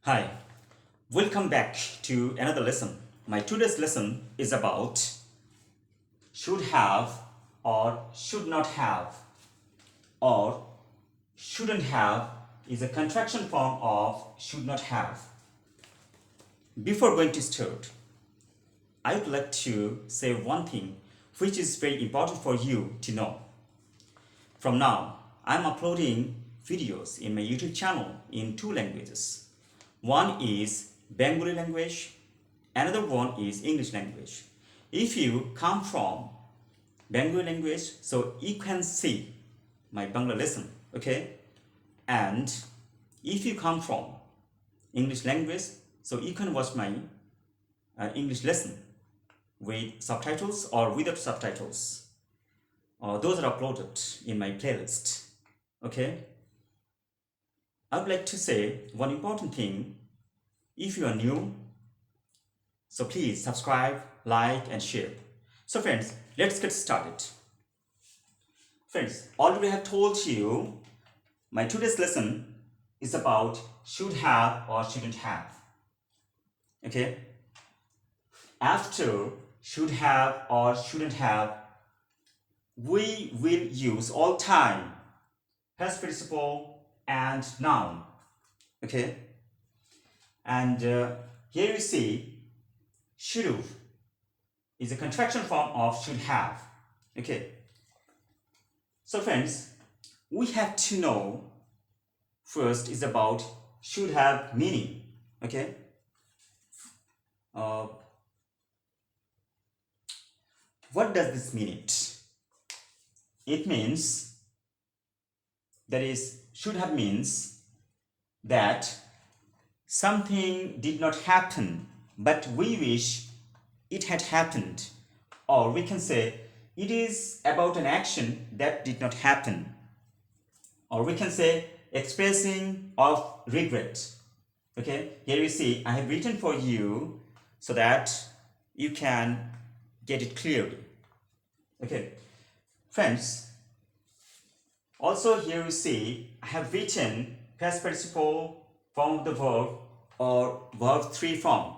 Hi, welcome back to another lesson. My today's lesson is about should have or should not have or shouldn't have is a contraction form of should not have. Before going to start, I would like to say one thing which is very important for you to know. From now, I'm uploading videos in my YouTube channel in two languages. One is Bengali language, another one is English language. If you come from Bengali language, so you can see my Bangla lesson, okay? And if you come from English language, so you can watch my English lesson with subtitles or without subtitles. Those are uploaded in my playlist, okay? I would like to say one important thing. If you are new, so please subscribe, like, and share. So friends, let's get started. Friends, already I have told you my today's lesson is about should have or shouldn't have. Okay? After should have or shouldn't have, we will use all time past participle and noun. Okay? And here you see should is a contraction form of should have. Okay. So friends, we have to know first is about should have meaning. Okay. What does this mean? It means that is should have means that something did not happen, but we wish it had happened. Or we can say it is about an action that did not happen. Or we can say expressing of regret. Okay, here you see I have written for you so that you can get it clearly. Okay, friends, also here you see I have written past participle form of the verb or verb 3 form.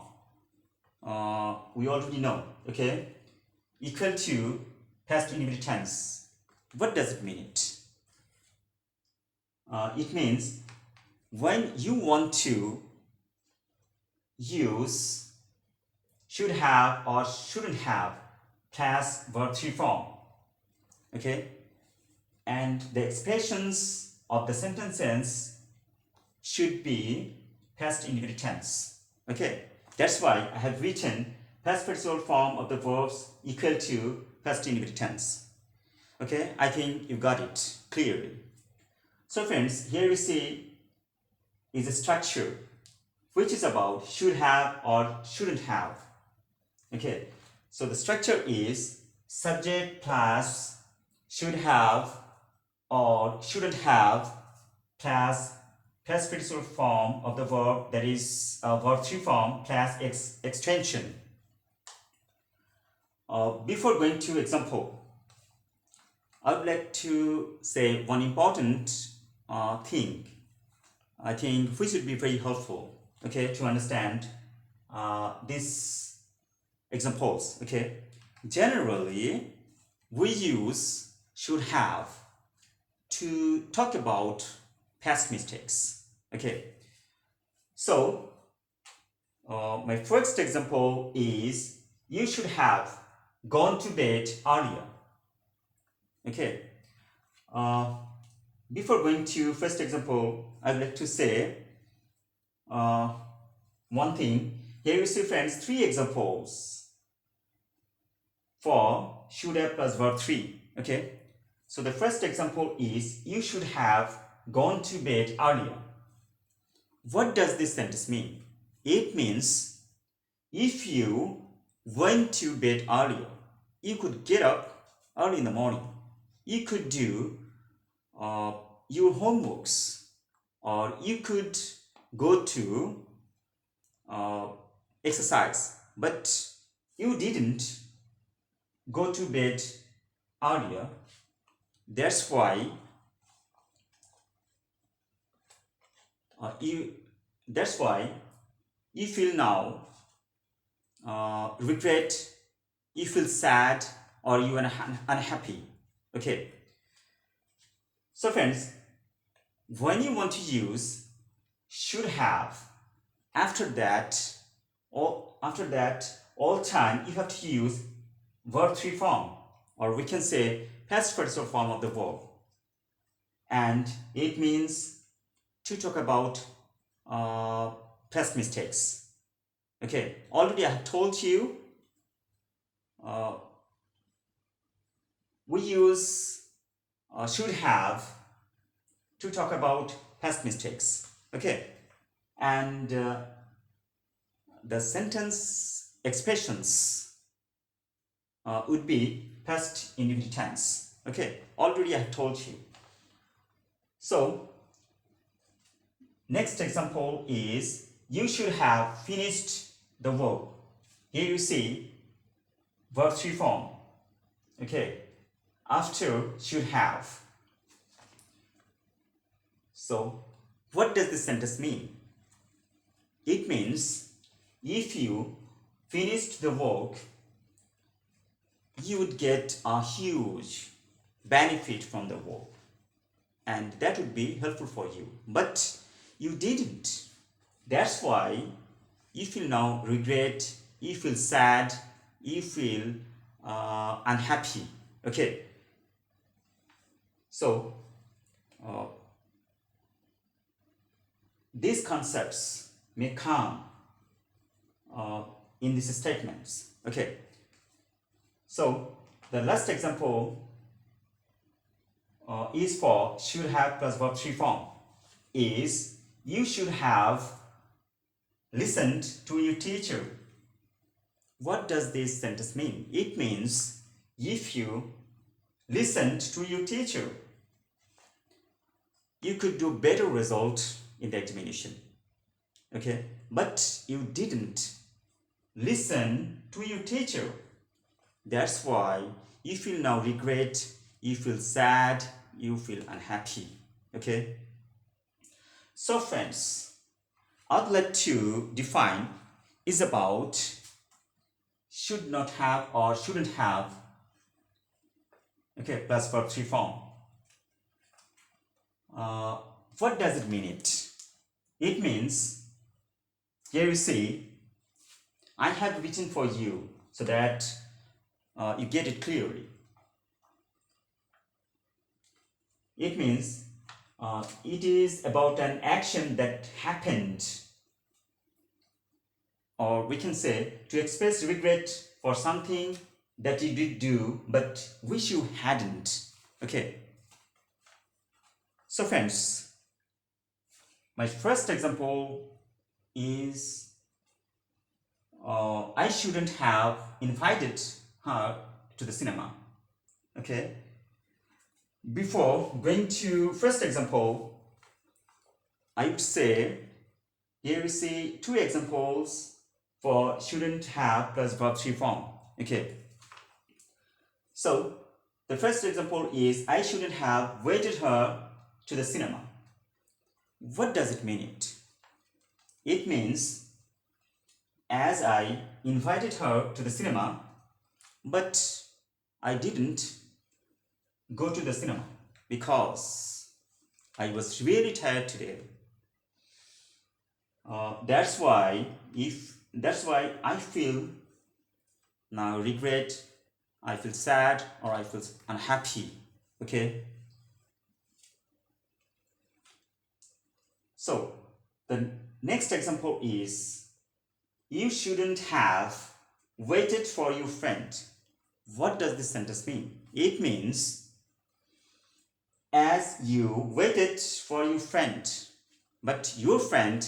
We already know, okay? Equal to past indefinite tense. What does it mean? It means when you want to use should have or shouldn't have plus verb 3 form, okay? And the expressions of the sentences should be past indefinite tense. Okay, that's why I have written past participle form of the verbs equal to past indefinite tense. Okay, I think you got it clearly. So friends, here we see is a structure which is about should have or shouldn't have. Okay, so the structure is subject plus should have or shouldn't have plus past participle form of the verb, that is verb 3 form plus extension. Before going to example, I would like to say one important thing, I think which would be very helpful, okay, to understand these examples. Okay, generally we use should have to talk about past mistakes. Okay, so my first example is you should have gone to bed earlier. Okay, before going to first example, I'd like to say one thing. Here you see friends 3 examples for should have plus verb 3. Okay, so the first example is you should have gone to bed earlier. What does this sentence mean? It means if you went to bed earlier, you could get up early in the morning. You could do your homeworks, or you could go to exercise, but you didn't go to bed earlier. That's why That's why you feel now regret, you feel sad, or you are unhappy. Okay. So friends, when you want to use should have, after that all time you have to use verb 3 form, or we can say past participle form of the verb, and it means to talk about past mistakes. Okay, already I have told you we use should have to talk about past mistakes. Okay, and the sentence expressions would be past indefinite tense. Okay, already I have told you. So next example is you should have finished the verb. Here you see verb 3 form. Okay, after should have. So what does this sentence mean? It means if you finished the work, you would get a huge benefit from the work, and that would be helpful for you, but you didn't. That's why you feel now regret, you feel sad, you feel unhappy. Okay, so these concepts may come in these statements. Okay, so the last example is for should have plus verb 3 form, is you should have listened to your teacher. What does this sentence mean? It means if you listened to your teacher, you could do better result in the examination. Okay, but you didn't listen to your teacher. That's why you feel now regret, you feel sad, you feel unhappy. Okay, so friends, I'd like to define is about should not have or shouldn't have. Okay, plus verb 3 form. What does it mean? It means, here you see, I have written for you so that you get it clearly. It means it is about an action that happened, or we can say to express regret for something that you did do but wish you hadn't. Okay, so friends, my first example is I shouldn't have invited her to the cinema. Okay, before going to first example, I would say here we see two examples for shouldn't have plus verb 3 form. Okay, so the first example is I shouldn't have waited her to the cinema. What does it mean? It means as I invited her to the cinema, but I didn't go to the cinema because I was really tired today. That's why I feel now regret, I feel sad, or I feel unhappy. Okay, so the next example is you shouldn't have waited for your friend. What does this sentence mean? It means as you waited for your friend, but your friend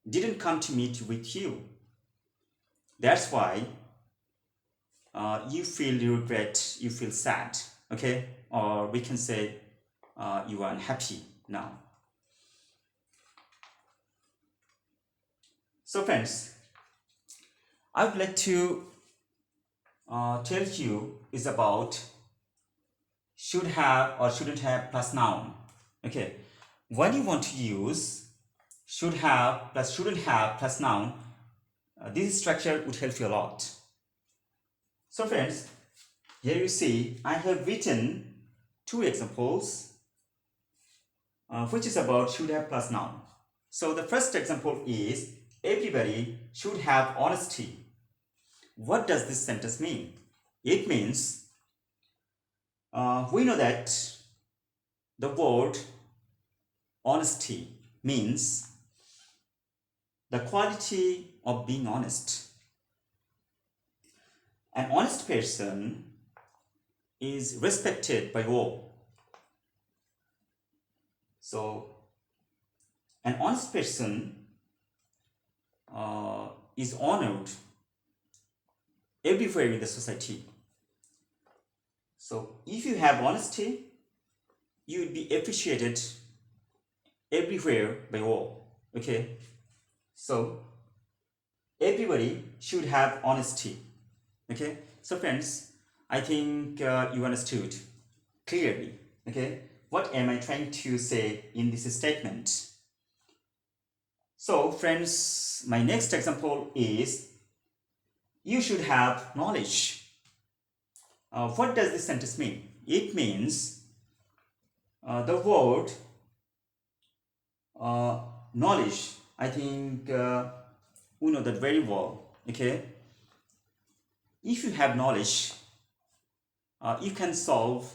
didn't come to meet with you. That's why you feel regret, you feel sad. Okay, or we can say you are unhappy now. So friends, I would like to tell you is about should have or shouldn't have plus noun. Okay, when you want to use should have plus shouldn't have plus noun, this structure would help you a lot. So friends, here you see I have written two examples which is about should have plus noun. So the first example is everybody should have honesty. What does this sentence mean? It means we know that the word honesty means the quality of being honest. An honest person is respected by all. So an honest person is honored everywhere in the society. So if you have honesty, you would be appreciated everywhere by all. Okay, so everybody should have honesty. Okay, so friends, I think you understood clearly. Okay, what am I trying to say in this statement? So friends, my next example is you should have knowledge. What does this sentence mean? It means the word knowledge, I think we know that very well. Okay, if you have knowledge, you can solve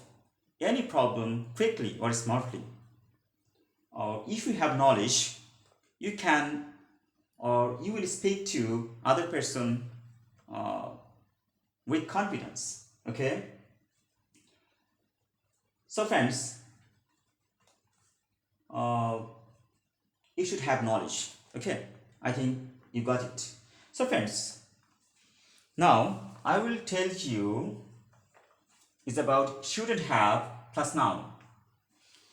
any problem quickly or smartly. If you have knowledge, you can or you will speak to other person with confidence. Okay, so friends, you should have knowledge. Okay, I think you got it. So friends, now I will tell you is about shouldn't have plus noun.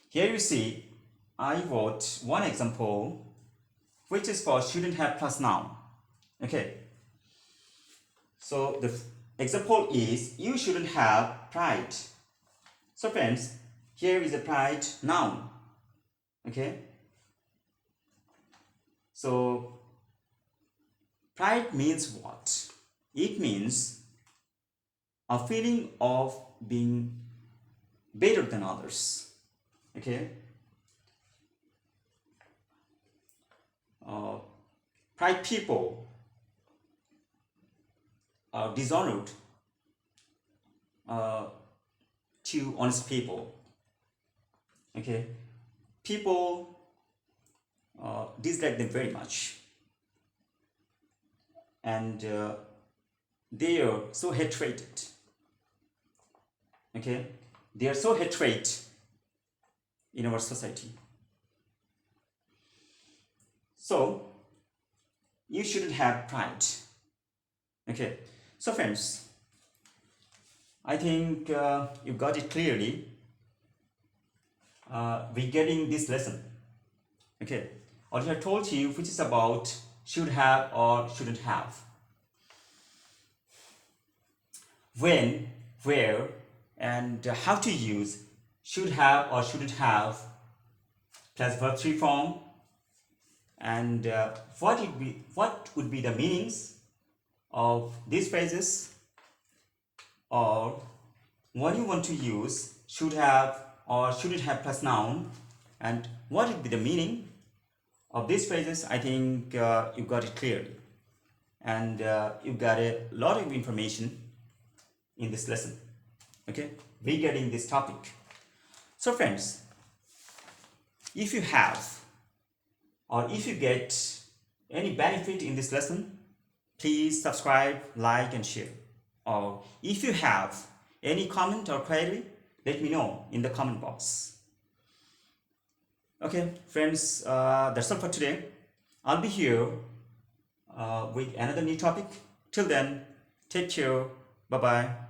Here you see I wrote one example which is for shouldn't have plus noun. Okay, so the example is you shouldn't have pride. So friends, here is a pride noun. Okay, so pride means what? It means a feeling of being better than others. Okay, pride people are dishonored to honest people. Okay, people dislike them very much, and they are so hated. Okay, they are so hated in our society. So you shouldn't have pride. Okay, so friends, I think you got it clearly regarding this lesson. Okay, what I have told you, which is about should have or shouldn't have, when, where, and how to use should have or shouldn't have plus verb 3 form, and what would be the meanings of these phrases, or when you want to use should have or shouldn't have plus noun, and what would be the meaning of these phrases. I think you got it clearly, and you got a lot of information in this lesson. Okay, regarding this topic. So friends, if you have or if you get any benefit in this lesson, please subscribe, like and share. Or if you have any comment or query, let me know in the comment box. Okay friends, that's all for today. I'll be here with another new topic. Till then, take care. Bye bye.